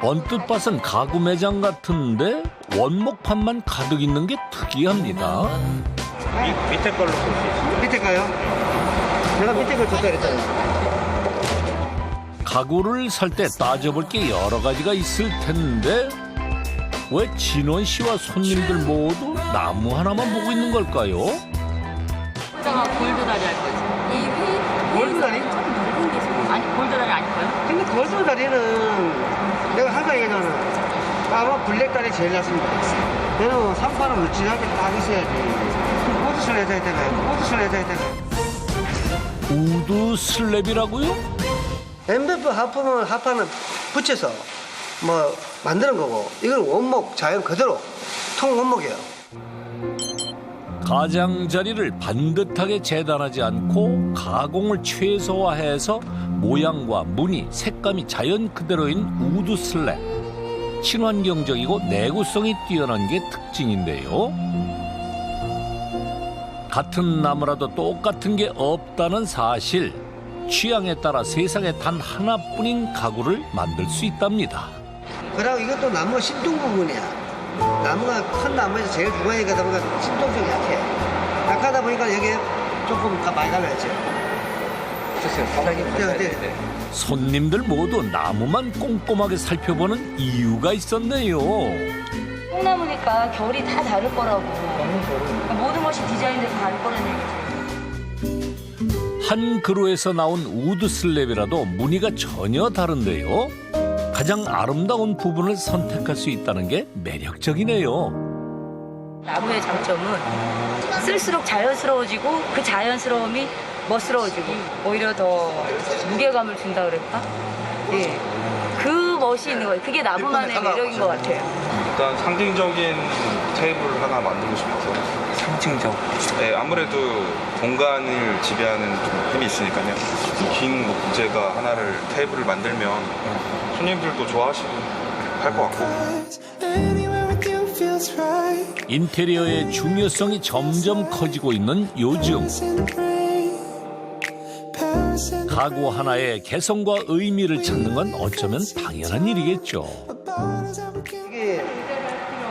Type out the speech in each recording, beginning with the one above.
언뜻 봐선 가구 매장 같은데 원목판만 가득 있는 게 특이합니다. 밑에 걸로 볼 수 있어요. 밑에 가요? 내가 밑에 걸 줬다 그랬잖아요. 가구를 살 때 따져볼 게 여러 가지가 있을 텐데 왜 진원 씨와 손님들 모두 나무 하나만 보고 있는 걸까요? 여기다가 골드다리 할 거지. 골드다리? 아니 골드다리 아닐 거요? 근데 골드다리는 내가 항상 얘기하잖아. 까만 블랙다리 제일 낫습니다. 얘는 상판은 물질하게 딱 있어야지. 우드 슬랩 해야 되나요? 우드 슬랩 해야 되나요? 우드 슬랩이라고요? MDF 하판은 붙여서 뭐 만드는 거고 이건 원목 자연 그대로 통 원목이에요. 가장자리를 반듯하게 재단하지 않고 가공을 최소화해서 모양과 무늬, 색감이 자연 그대로인 우드 슬랩. 친환경적이고 내구성이 뛰어난 게 특징인데요. 같은 나무라도 똑같은 게 없다는 사실. 취향에 따라 세상에 단 하나뿐인 가구를 만들 수 있답니다. 그리고 이것도 나무 신동 부분이야. 나무가 큰 나무에서 제일 중간에 가다 보니까 신동성이 약해. 약하다 보니까 여기에 조금 많이 갈라야죠. 네. 손님들 모두 나무만 꼼꼼하게 살펴보는 이유가 있었네요. 콩나무니까 결이 다 다를 거라고. 모든 것이 디자인돼서 다를 거라는 얘기죠. 한 그루에서 나온 우드 슬랩이라도 무늬가 전혀 다른데요. 가장 아름다운 부분을 선택할 수 있다는 게 매력적이네요. 나무의 장점은 쓸수록 자연스러워지고 그 자연스러움이 멋스러워지고 오히려 더 무게감을 준다 그럴까? 예. 그 멋이 있는 거예요. 그게 나무만의 매력인 것 같아요. 일단 상징적인 테이블 하나 만들고 싶어서. 상징적. 네, 아무래도 공간을 지배하는 좀 힘이 있으니까요. 긴 목재가 하나를 테이블을 만들면 손님들도 좋아하시고 할 것 같고. 인테리어의 중요성이 점점 커지고 있는 요즘. 가구 하나에 개성과 의미를 찾는 건 어쩌면 당연한 일이겠죠. 이게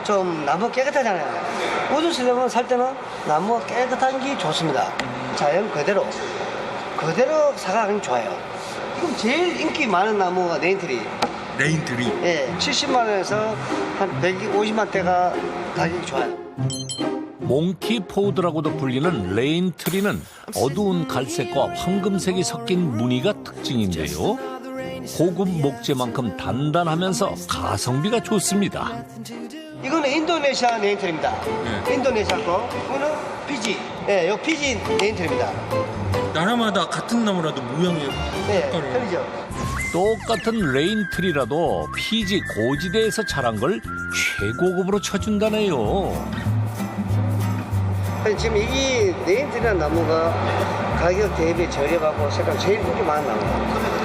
좀 나무 깨끗하잖아요. 우드 슬랩은 살 때는 나무가 깨끗한 게 좋습니다. 자연 그대로 사가는 게 좋아요. 지금 제일 인기 많은 나무가 네인트리. 레인트리. 예, 70만 원에서 한 150만 대가 가격이 좋아요. 몽키 포우드라고도 불리는 레인트리는 어두운 갈색과 황금색이 섞인 무늬가 특징인데요. 고급 목재만큼 단단하면서 가성비가 좋습니다. 이거는 인도네시아 네인트리입니다. 인도네시아 거. 이거는 피지. 예, 요 피지 네인트리입니다. 나라마다 같은 나무라도 모양이 예, 틀리죠. 똑같은 레인트리라도 피지 고지대에서 자란 걸 최고급으로 쳐준다네요. 지금 이 네인트리라는 나무가 가격 대비 저렴하고 색깔 제일 인기 많은 나무다.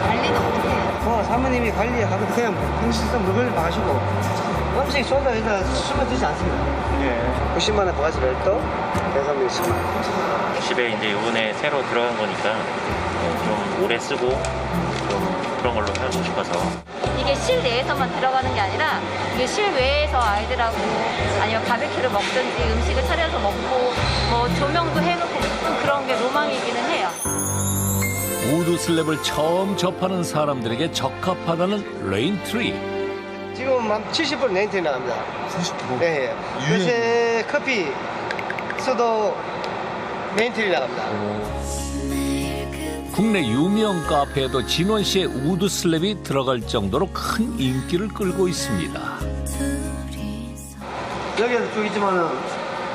관리는 어떻게 해요? 사모님이 관리하고 그냥 평시성 물건을 마시고 음식 쏟아 여기다 쓰면 되지 않습니다. 예. 90만 원 바가지를 또 대산비 10만 원. 집에 이제 이번에 새로 들어간 거니까 좀 오래 쓰고 좀 그런 걸로 살고 싶어서. 이게 실내에서만 들어가는 게 아니라 이게 실외에서 아이들하고 아니면 바베큐를 먹든지 음식을 차려서 먹고 뭐 조명도 해놓고 그런 게 로망이기는 해요. 우드 슬랩을 처음 접하는 사람들에게 적합하다는 레인트리. 지금 한 70% 네인트리 나갑니다. 90%? 네. 요새 커피 수도 네인트리 나갑니다. 국내 유명 카페에도 진원 씨의 우드 슬랩이 들어갈 정도로 큰 인기를 끌고 있습니다. 여기에도 쭉 있지만은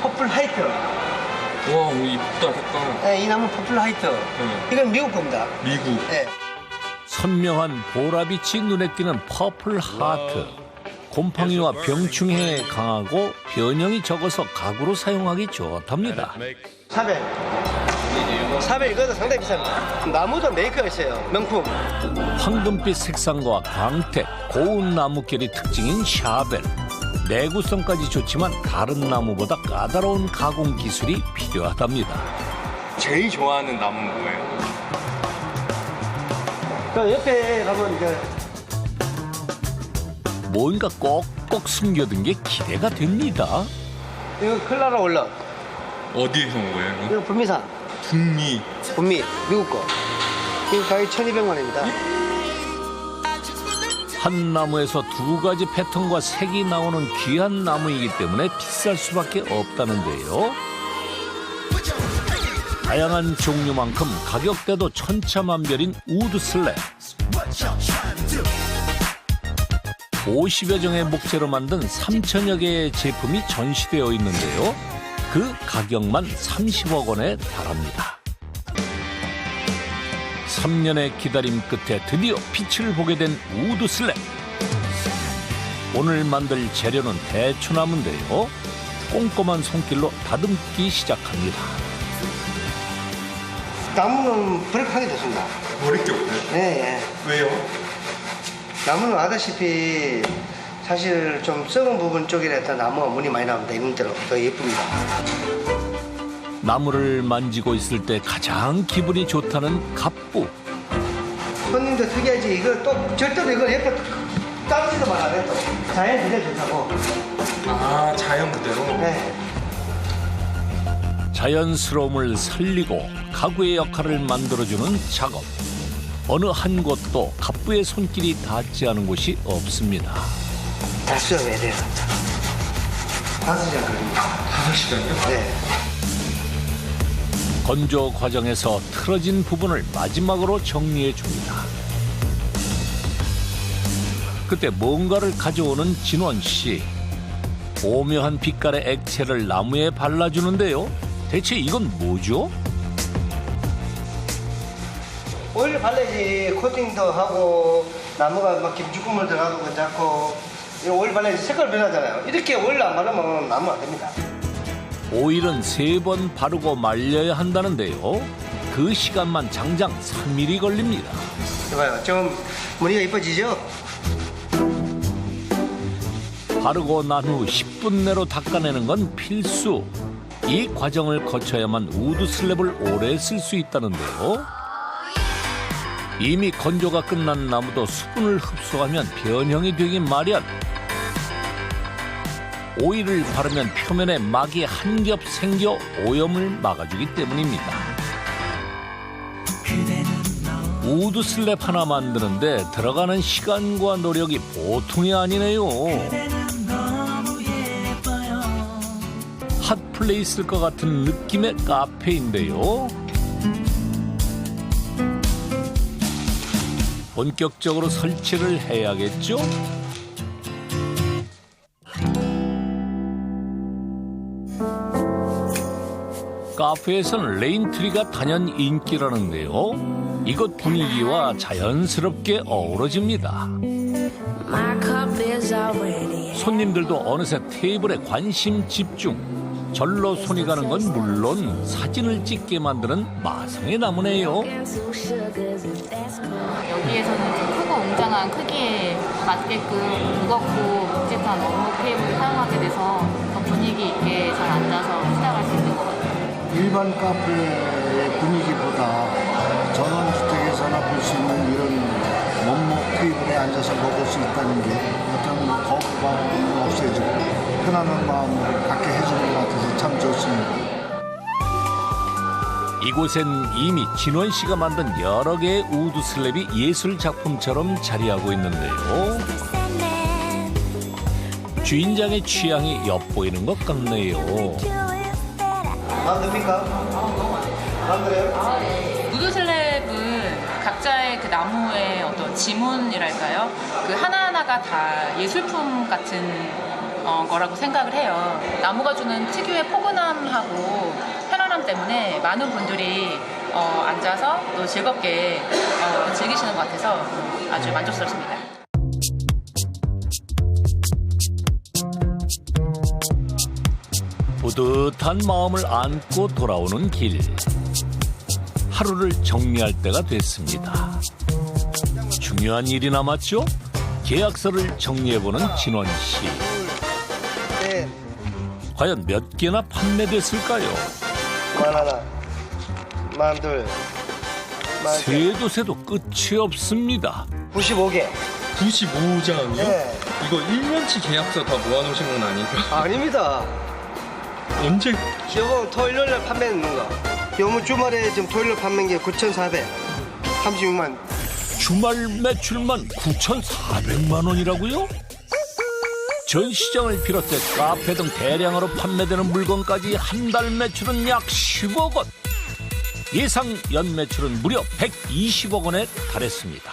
퍼플 하이트. 와, 이쁘다, 색깔. 네, 이 나무 퍼플 하이트. 이건 미국 겁니다. 미국. 네. 선명한 보라빛이 눈에 띄는 퍼플 하트. 곰팡이와 병충해에 강하고 변형이 적어서 가구로 사용하기 좋답니다. 샤벨 이것도 상당히 비쌉니다. 나무도 메이커가 있어요. 명품. 황금빛 색상과 광택, 고운 나무결이 특징인 샤벨. 내구성까지 좋지만 다른 나무보다 까다로운 가공 기술이 필요하답니다. 제일 좋아하는 나무는 뭐예요? 그 옆에 가면 뭔가 꼭꼭 숨겨둔 게 기대가 됩니다. 이거 클라라 올라. 어디에서 온 거예요? 이거 북미산. 북미 미국 거. 이거 가격 1,200만 원입니다. 한 나무에서 두 가지 패턴과 색이 나오는 귀한 나무이기 때문에 비쌀 수밖에 없다는데요. 다양한 종류만큼 가격대도 천차만별인 우드 슬랩. 50여 종의 목재로 만든 3천여 개의 제품이 전시되어 있는데요. 그 가격만 30억 원에 달합니다. 3년의 기다림 끝에 드디어 빛을 보게 된 우드 슬랩. 오늘 만들 재료는 대추나무인데요. 꼼꼼한 손길로 다듬기 시작합니다. 나무는 버럭하게 됐습니다. 버릴 게 없어요? 네, 예. 왜요? 나무는 아다시피 사실 좀 썩은 부분 쪽이라 나무가 무늬 많이 나옵니다. 이런 대로 더 예쁩니다. 나무를 만지고 있을 때 가장 기분이 좋다는 갑부. 손님도 특이하지. 이거 또 절대로 이거 옆에 따르지도 말아요. 또 자연 그대로 좋다고. 아, 자연 그대로? 네. 자연스러움을 살리고 가구의 역할을 만들어주는 작업. 어느 한 곳도 갑부의 손길이 닿지 않은 곳이 없습니다. 다 수업해야 돼요. 5시간 걸립니다. 5시간이요? 네. 건조 과정에서 틀어진 부분을 마지막으로 정리해 줍니다. 그때 뭔가를 가져오는 진원 씨. 오묘한 빛깔의 액체를 나무에 발라주는데요. 대체 이건 뭐죠? 오일 발라야지 코팅도 하고 나무가 막 김치국물 들어가고 괜찮고 오일 발라야지 색깔 변하잖아요. 이렇게 오일 안 바르면 나무 안 됩니다. 오일은 3번 바르고 말려야 한다는데요. 그 시간만 장장 3일이 걸립니다. 이봐요. 좀 무늬가 이뻐지죠? 바르고 난 후 10분 내로 닦아내는 건 필수. 이 과정을 거쳐야만 우드 슬랩을 오래 쓸 수 있다는데요. 이미 건조가 끝난 나무도 수분을 흡수하면 변형이 되긴 마련. 오일을 바르면 표면에 막이 한 겹 생겨 오염을 막아주기 때문입니다. 우드 슬랩 하나 만드는데 들어가는 시간과 노력이 보통이 아니네요. 핫플레이스일 것 같은 느낌의 카페인데요. 본격적으로 설치를 해야겠죠? 카페에서는 레인트리가 단연 인기라는데요. 이곳 분위기와 자연스럽게 어우러집니다. 손님들도 어느새 테이블에 관심 집중. 절로 손이 가는 건 물론 사진을 찍게 만드는 마성의 나무네요. 여기에서는 좀 크고 웅장한 크기에 맞게끔 무겁고 묵직한 원목 테이블을 사용하게 돼서 더 분위기 있게 잘 앉아서 시작할 수 있는 것 같아요. 일반 카페의 분위기보다 전원주택에서나 볼 수 있는 이런 원목 테이블에 앉아서 먹을 수 있다는 게 어떤 거부감이 없애지고 편안한 마음을 갖게 해주는 것 같아서 참 좋습니다. 이곳엔 이미 진원 씨가 만든 여러 개의 우드 슬랩이 예술 작품처럼 자리하고 있는데요. 주인장의 취향이 엿보이는 것 같네요. 마음 듭니까? 마음 들어요? 우드 슬랩은 각자의 그 나무의 어떤 지문이랄까요? 그 하나하나가 다 예술품 같은 거라고 생각을 해요. 나무가 주는 특유의 포근함하고 편안함 때문에 많은 분들이 앉아서 또 즐겁게 즐기시는 것 같아서 아주 만족스럽습니다. 뿌듯한 마음을 안고 돌아오는 길. 하루를 정리할 때가 됐습니다. 중요한 일이 남았죠? 계약서를 정리해보는 진원 씨. 네. 과연 몇 개나 판매됐을까요? 만 하나, 만 둘, 만 셋. 세도 끝이 없습니다. 95개. 95장이요? 네. 이거 1년치 계약서 다 모아놓으신 건 아니죠? 아닙니다. 언제? 요번 토요일날 판매했는 거. 요번 주말에 지금 토요일 판매한 게 9,436만. 주말 매출만 9,400만 원이라고요? 전시장을 비롯해 카페 등 대량으로 판매되는 물건까지 한 달 매출은 약 10억 원. 예상 연 매출은 무려 120억 원에 달했습니다.